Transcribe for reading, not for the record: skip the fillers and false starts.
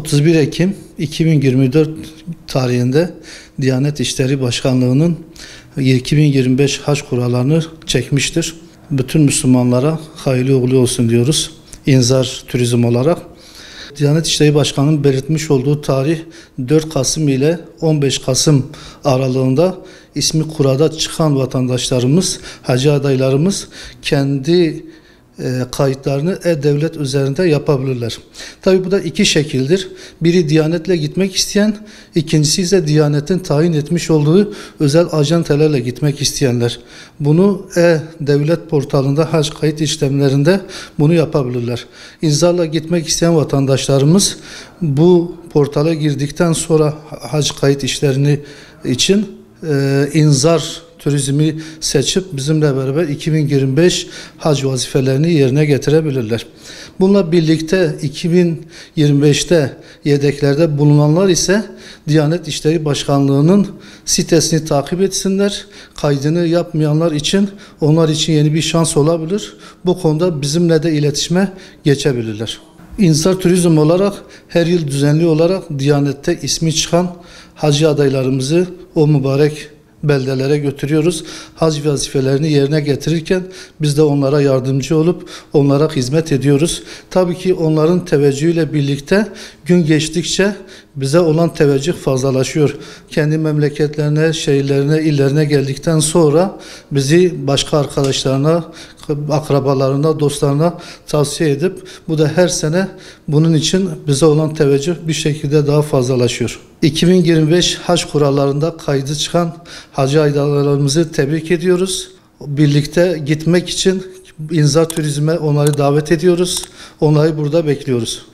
...31 Ekim 2024 tarihinde Diyanet İşleri Başkanlığı'nın 2025 Hac kurallarını çekmiştir. Bütün Müslümanlara hayırlı uğurlu olsun diyoruz. İnzar turizm olarak. Diyanet İşleri Başkanı'nın belirtmiş olduğu tarih 4 Kasım ile 15 Kasım aralığında ismi kurada çıkan vatandaşlarımız, hacı adaylarımız kendi kayıtlarını E-Devlet üzerinde yapabilirler. Tabi bu da iki şekildir. Biri Diyanetle gitmek isteyen, ikincisi ise Diyanet'in tayin etmiş olduğu özel acentelerle gitmek isteyenler. Bunu E-Devlet portalında hac kayıt işlemlerinde bunu yapabilirler. İnzarla gitmek isteyen vatandaşlarımız bu portala girdikten sonra hac kayıt işlerini için inzar turizmi seçip bizimle beraber 2025 hac vazifelerini yerine getirebilirler. Bununla birlikte 2025'te yedeklerde bulunanlar ise Diyanet İşleri Başkanlığı'nın sitesini takip etsinler. Kaydını yapmayanlar için onlar için yeni bir şans olabilir. Bu konuda bizimle de iletişime geçebilirler. İnzar turizm olarak her yıl düzenli olarak Diyanet'te ismi çıkan hacı adaylarımızı o mübarek beldelere götürüyoruz. Hac vazifelerini yerine getirirken biz de onlara yardımcı olup onlara hizmet ediyoruz. Tabii ki onların teveccühüyle birlikte gün geçtikçe bize olan teveccüh fazlalaşıyor. Kendi memleketlerine, şehirlerine, illerine geldikten sonra bizi başka arkadaşlarına, akrabalarına, dostlarına tavsiye edip bu da her sene bunun için bize olan teveccüh bir şekilde daha fazlalaşıyor. 2025 hac kurallarında kaydı çıkan hacı adaylarımızı tebrik ediyoruz. Birlikte gitmek için inzar turizme onları davet ediyoruz. Onları burada bekliyoruz.